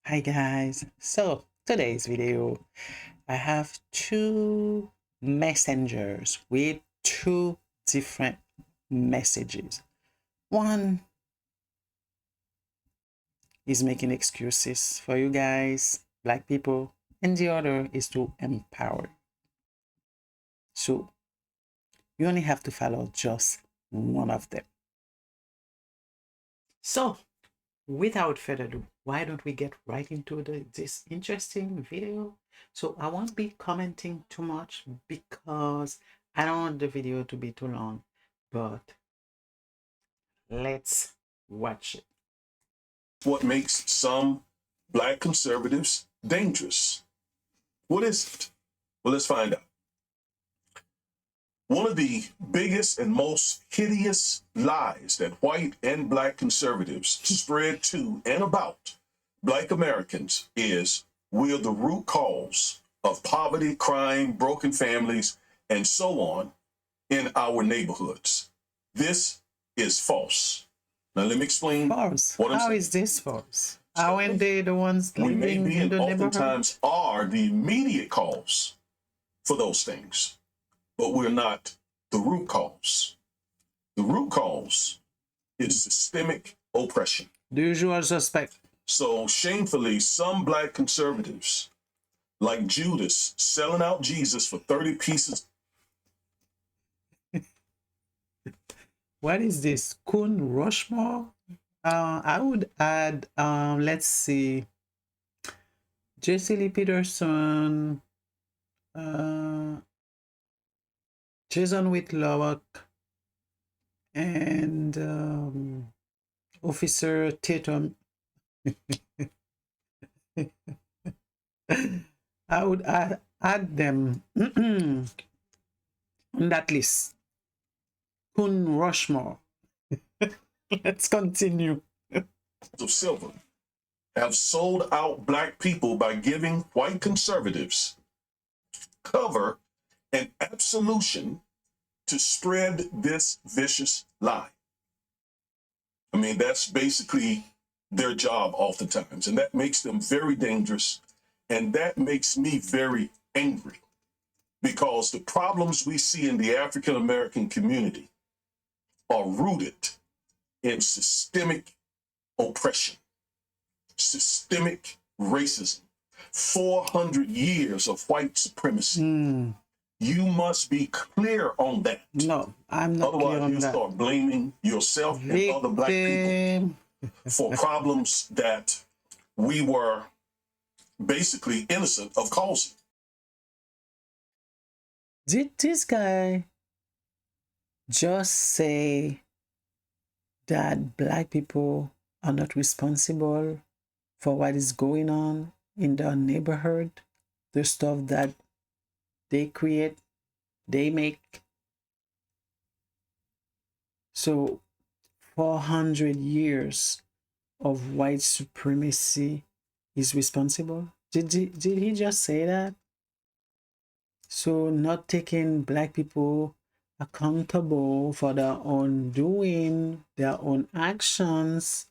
Hi guys, so today's video I have two messengers with two different messages. One is making excuses for you guys, black people, and the other is to empower. So you only have to follow just one of them. So without further ado, why don't we get right into this interesting video? So I won't be commenting too much because I don't want the video to be too long, but let's watch it. What makes some black conservatives dangerous? What is it? Well, let's find out. One of the biggest and most hideous lies that white and black conservatives spread to and about black Americans is we're the root cause of poverty, crime, broken families, and so on in our neighborhoods. This is false. Now, let me explain False. what I'm How saying. is this false? How are they the ones We may living be in and the neighborhood? oftentimes are the immediate cause for those things, but we're not the root cause. The root cause is systemic oppression. The usual suspect. So shamefully, some black conservatives, like Judas, selling out Jesus for 30 pieces. What is this? Kun Rushmore? I would add, let's see, Jesse Lee Peterson, uh, Jason Whitlock, and Officer Tatum. I would add them on that list. Kun Rushmore. Let's continue. Of silver have sold out black people by giving white conservatives cover and absolution to spread this vicious lie. I mean, that's basically their job oftentimes, and that makes them very dangerous. And that makes me very angry because the problems we see in the African American community are rooted in systemic oppression, systemic racism, 400 years of white supremacy. You must be clear on that. No, I'm not clear Otherwise, on you that. start blaming yourself and other black people Victim. for problems that we were basically innocent of causing. Did this guy just say that black people are not responsible for what is going on in their neighborhood, the stuff that they create, they make? So 400 years of white supremacy is responsible? Did he just say that? So not taking black people accountable for their own doing, their own actions.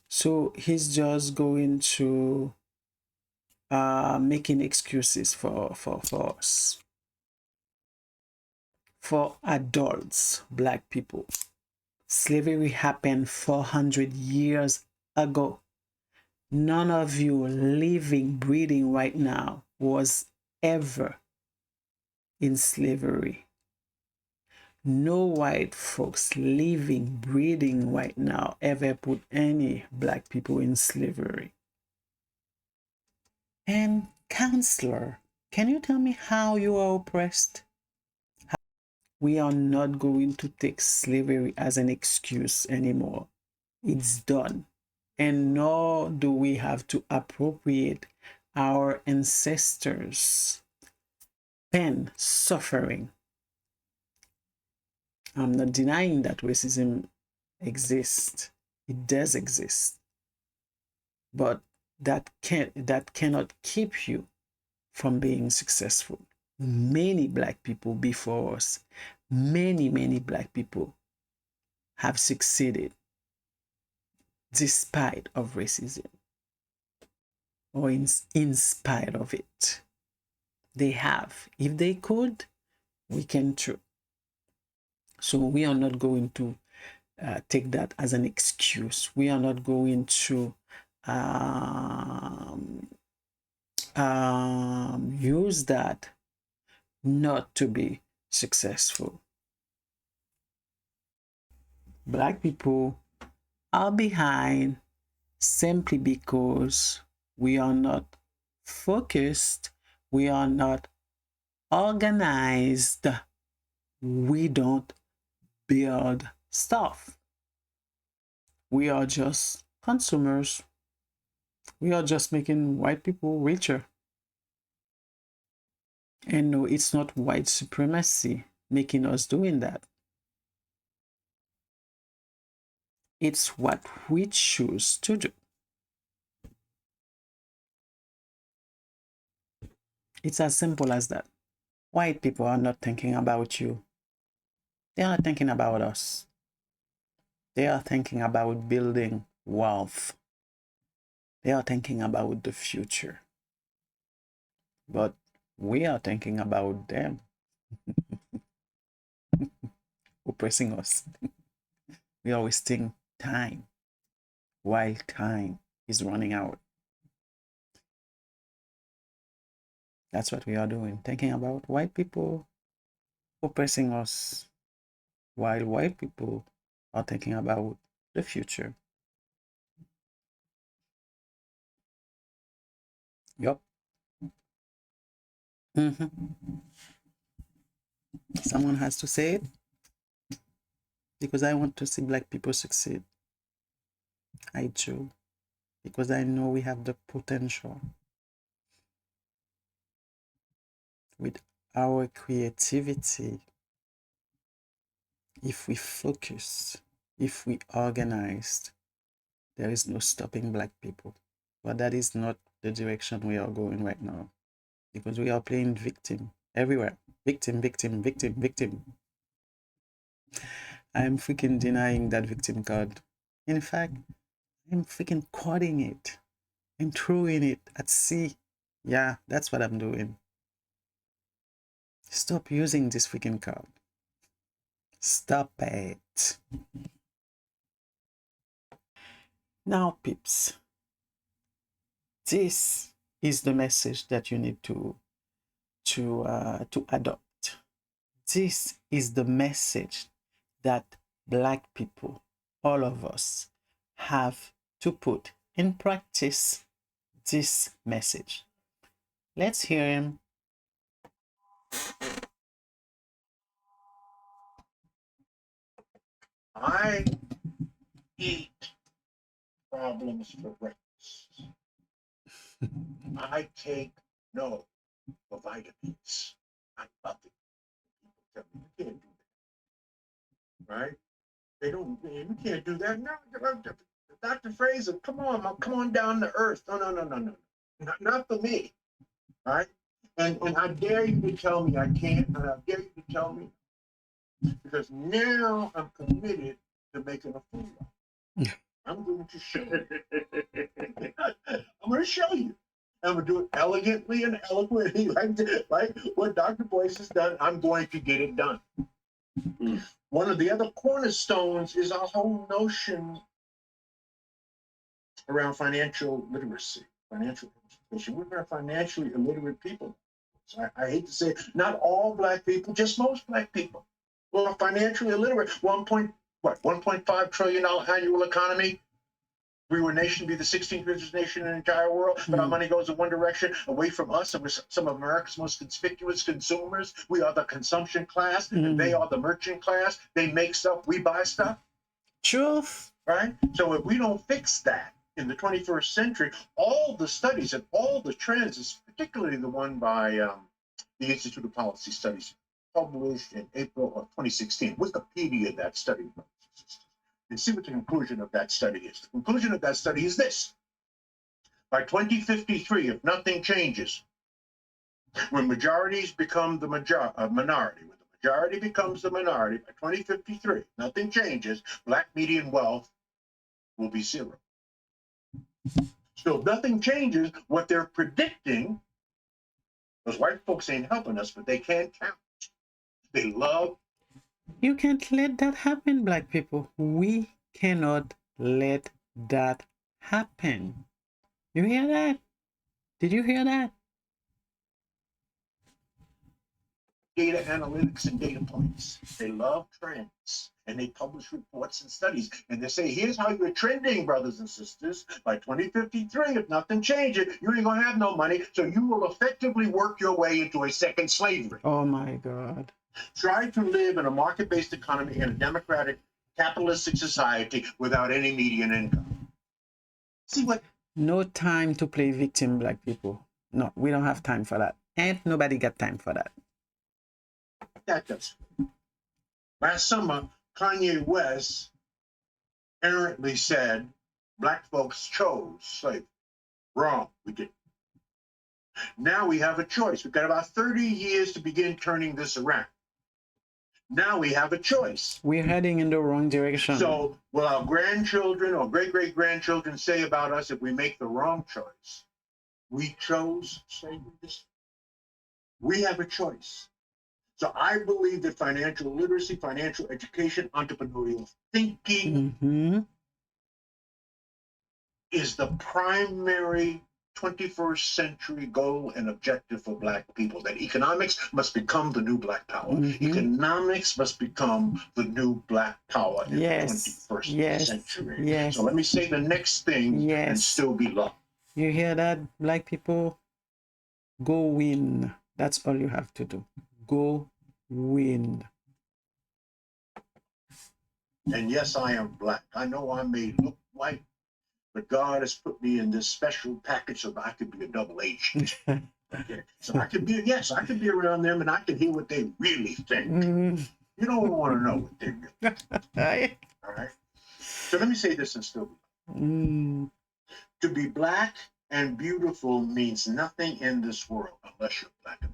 So he's just going to making excuses for us, for adults, black people. Slavery happened 400 years ago. None of you living, breathing right now was ever in slavery. No white folks living, breathing right now ever put any black people in slavery. And counselor, can you tell me how you are oppressed? We are not going to take slavery as an excuse anymore. It's done. And nor do we have to appropriate our ancestors' pain, suffering. I'm not denying that racism exists. It does exist. But that cannot keep you from being successful. Many black people before us, many black people have succeeded. despite of racism or in spite of it. They have. If they could, we can too. So we are not going to take that as an excuse. We are not going to use that not to be successful. Black people are behind simply because we are not focused, we are not organized, we don't build stuff. We are just consumers. We are just making white people richer. And no, it's not white supremacy making us doing that. It's what we choose to do. It's as simple as that. White people are not thinking about you. They are not thinking about us. They are thinking about building wealth. They are thinking about the future. But we are thinking about them oppressing us. We are wasting time while time is running out. That's what we are doing, thinking about white people oppressing us while white people are thinking about the future. Yup. Someone has to say it because I want to see black people succeed. I do. Because I know we have the potential with our creativity. If we focus, if we organized, there is no stopping black people. But that is not the direction we are going right now. Because we are playing victim everywhere. Victim, victim, victim, victim. I'm freaking denying that victim card. In fact, I'm freaking cutting it and throwing it at sea. Yeah, that's what I'm doing. Stop using this freaking card. Stop it. Now, peeps, this is the message that you need to adopt. This is the message that black people, all of us, have to put in practice. This message. Let's hear him. I eat problems for breakfast. I take no for vitamins. I love it. People tell me you can't do that, right? They don't. You can't do that. No, Dr. Fraser, come on down to earth. No. Not for me, right? And I dare you to tell me I can't, and I dare you to tell me because now I'm committed to making a fool of. I'm going to show. I'm going to show you. I'm going to do it elegantly and eloquently, like what Dr. Boyce has done. I'm going to get it done. One of the other cornerstones is our whole notion around financial literacy, financial education. We're very financially illiterate people. So I hate to say it, not all black people, just most black people. Well, financially illiterate. $1.5 trillion annual economy. We were a nation, be the 16th richest nation in the entire world, but our money goes in one direction, away from us, and we're some of America's most conspicuous consumers. We are the consumption class, and they are the merchant class. They make stuff, we buy stuff. Truth. Right? So if we don't fix that in the 21st century, all the studies and all the trends, particularly the one by the Institute of Policy Studies, published in April of 2016, Wikipedia, that study. And see what the conclusion of that study is. The conclusion of that study is this. By 2053, if nothing changes, when majorities become the minority, when the majority becomes the minority, by 2053, nothing changes, black median wealth will be zero. So if nothing changes, what they're predicting, those white folks ain't helping us, but they can't count. They love. You can't let that happen, black people. We cannot let that happen. You hear that? Did you hear that? Data analytics and data points. They love trends and they publish reports and studies. And they say, here's how you're trending, brothers and sisters. By 2053, if nothing changes, you ain't gonna have no money. So you will effectively work your way into a second slavery. Oh my God. Try to live in a market-based economy in a democratic, capitalistic society without any median income. See what? No time to play victim, black people. No, we don't have time for that. Ain't nobody got time for that. That does. Last summer, Kanye West errantly said black folks chose slavery. Wrong, we didn't. Now we have a choice. We've got about 30 years to begin turning this around. Now we have a choice. We're heading in the wrong direction. So will our grandchildren or great-great-grandchildren say about us if we make the wrong choice? We chose slavery. We have a choice. So I believe that financial literacy, financial education, entrepreneurial thinking is the primary 21st century goal and objective for black people. That economics must become the new black power. Economics must become the new black power in the 21st century. Yes. So let me say the next thing and still be loved. You hear that, black people? Go win. That's all you have to do. Go win. And yes, I am black. I know I may look white, but God has put me in this special package so that I could be a double agent. Okay. So I could be, I could be around them and I can hear what they really think. You don't want to know what they really think. All right. So let me say this and still be. To be black and beautiful means nothing in this world unless you're black and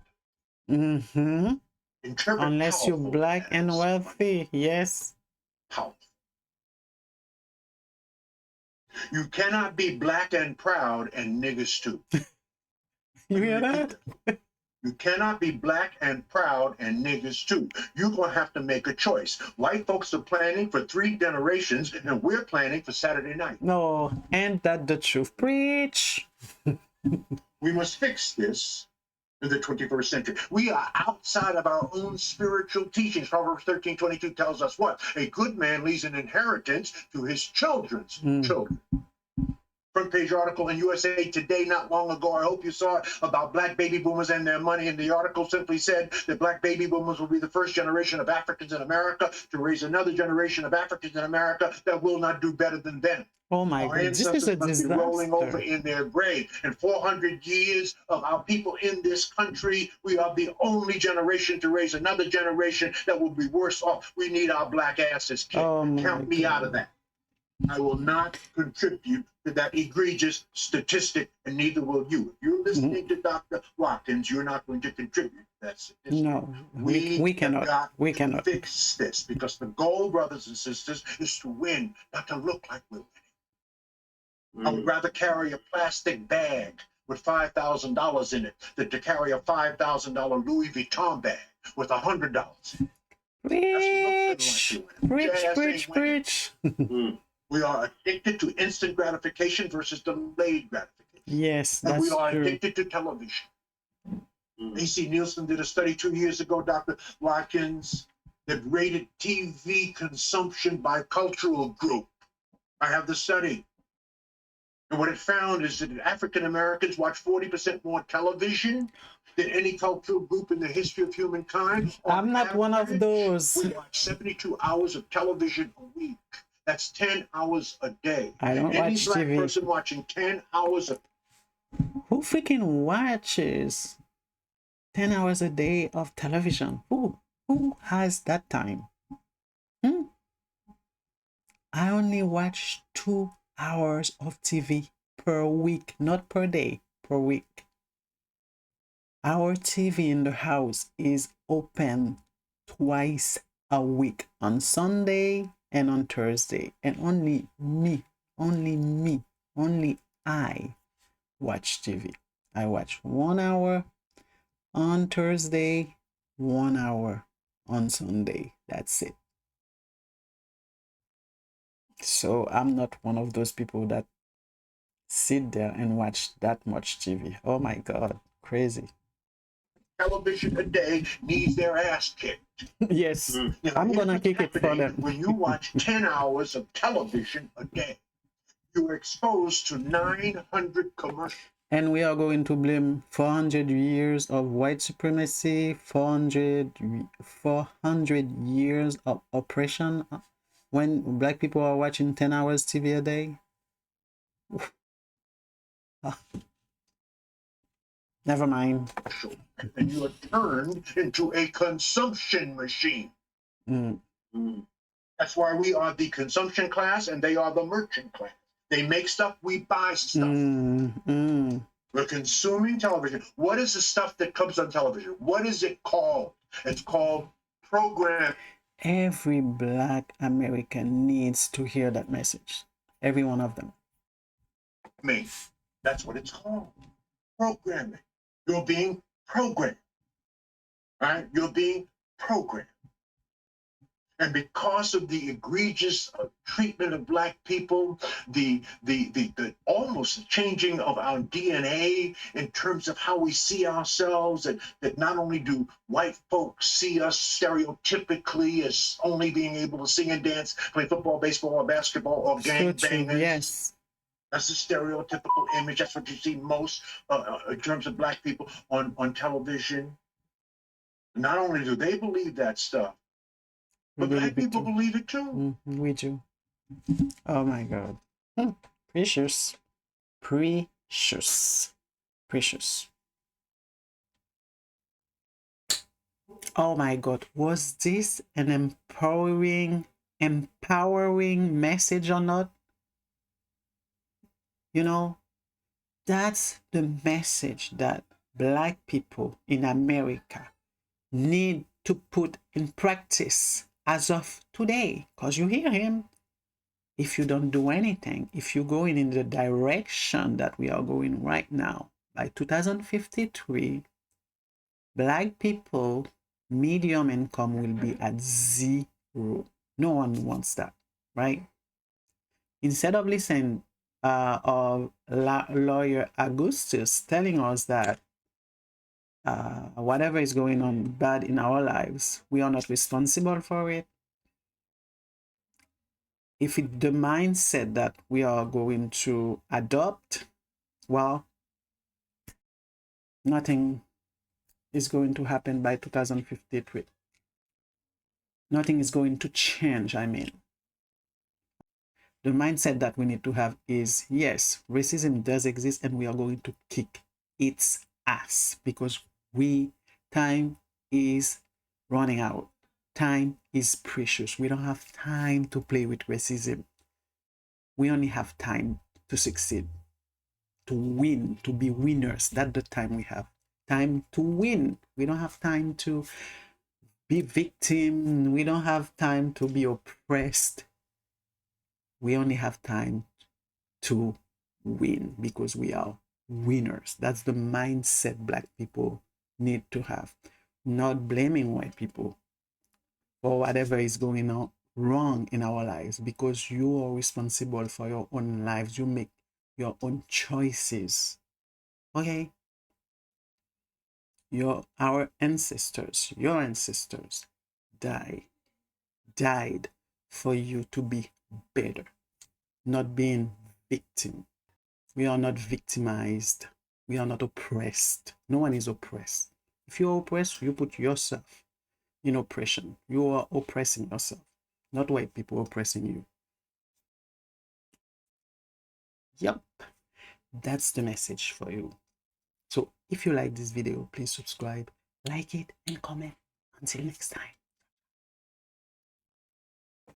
beautiful. Unless you're black and wealthy, yes. Powerful. You cannot be black and proud and niggas too. You hear that? You cannot be black and proud and niggas too. You're going to have to make a choice. White folks are planning for 3 generations and we're planning for Saturday night. No, ain't that the truth? Preach. We must fix this in the 21st century. We are outside of our own spiritual teachings. Proverbs 13:22 tells us what? A good man leaves an inheritance to his children's children. Front page article in USA Today not long ago, I hope you saw it, about black baby boomers and their money. And the article simply said that black baby boomers will be the first generation of Africans in America to raise another generation of Africans in America that will not do better than them. Oh my God, this is a must disaster. be rolling over in their grave. In 400 years of our people in this country, we are the only generation to raise another generation that will be worse off. We need our black asses kicked. Count me out of that. I will not contribute to that egregious statistic, and neither will you. If you're listening to Dr. Watkins, you're not going to contribute to that statistic. No, we cannot. We cannot fix this, because the goal, brothers and sisters, is to win, not to look like we're winning. I would rather carry a plastic bag with $5,000 in it than to carry a $5,000 Louis Vuitton bag with $100 in it. Preach. We are addicted to instant gratification versus delayed gratification. Yes, and that's we are true. addicted to television. AC Nielsen did a study 2 years ago, Dr. Watkins, that rated TV consumption by cultural group. I have the study. And what it found is that African Americans watch 40% more television than any cultural group in the history of humankind. I'm not one of those. We watch 72 hours of television a week. That's 10 hours a day. I don't Any watch black TV. person watching 10 hours of... Who freaking watches 10 hours a day of television? Who has that time? I only watch 2 hours of TV per week, not per day, per week. Our TV in the house is open twice a week, on Sunday and on Thursday, and only I watch TV. I watch 1 hour on Thursday, 1 hour on Sunday. That's it. So I'm not one of those people that sit there and watch that much TV. Oh my God, crazy. Television a day needs their ass kicked. Yes, Now, I'm here's gonna what's kick it for happening them. when you watch 10 hours of television a day. You're exposed to 900 commercials. And we are going to blame 400 years of white supremacy, 400 years of oppression when black people are watching 10 hours TV a day. Ah, never mind. And you are turned into a consumption machine. Mm. That's why we are the consumption class and they are the merchant class. They make stuff, we buy stuff. We're consuming television. What is the stuff that comes on television? What is it called? It's called program. Every black American needs to hear that message. Every one of them. That's what it's called. Programming. You're being programmed. Right? You're being programmed. And because of the egregious treatment of black people, the almost changing of our DNA in terms of how we see ourselves, and that not only do white folks see us stereotypically as only being able to sing and dance, play football, baseball, or basketball, or So true, gangbangers. yes. That's the stereotypical image. That's what you see most in terms of black people on television. Not only do they believe that stuff, but black people believe it too. We do. Oh my God. Precious. Precious. Precious. Oh my God. Was this an empowering message or not? You know, that's the message that black people in America need to put in practice as of today. Because you hear him. If you don't do anything, if you're going in the direction that we are going right now, by 2053, black people, medium income will be at 0. No one wants that, right? Instead of listening of lawyer Augustus telling us that whatever is going on bad in our lives, we are not responsible for it. If it's the mindset that we are going to adopt, well, nothing is going to happen by 2053. Nothing is going to change, I mean. The mindset that we need to have is, yes, racism does exist and we are going to kick its ass because time is running out. Time is precious. We don't have time to play with racism. We only have time to succeed, to win, to be winners. That's the time we have. Time to win. We don't have time to be victim. We don't have time to be oppressed. We only have time to win because we are winners. That's the mindset black people need to have. Not blaming white people for whatever is going on wrong in our lives, because you are responsible for your own lives. You make your own choices. Okay? Our ancestors, your ancestors died for you to be better, not being victim. We are not victimized. We are not oppressed. No one is oppressed. If you're oppressed, you put yourself in oppression. You are oppressing yourself, not white people oppressing you. Yep, that's the message for you. So if you like this video, please subscribe, like it, and comment. Until next time.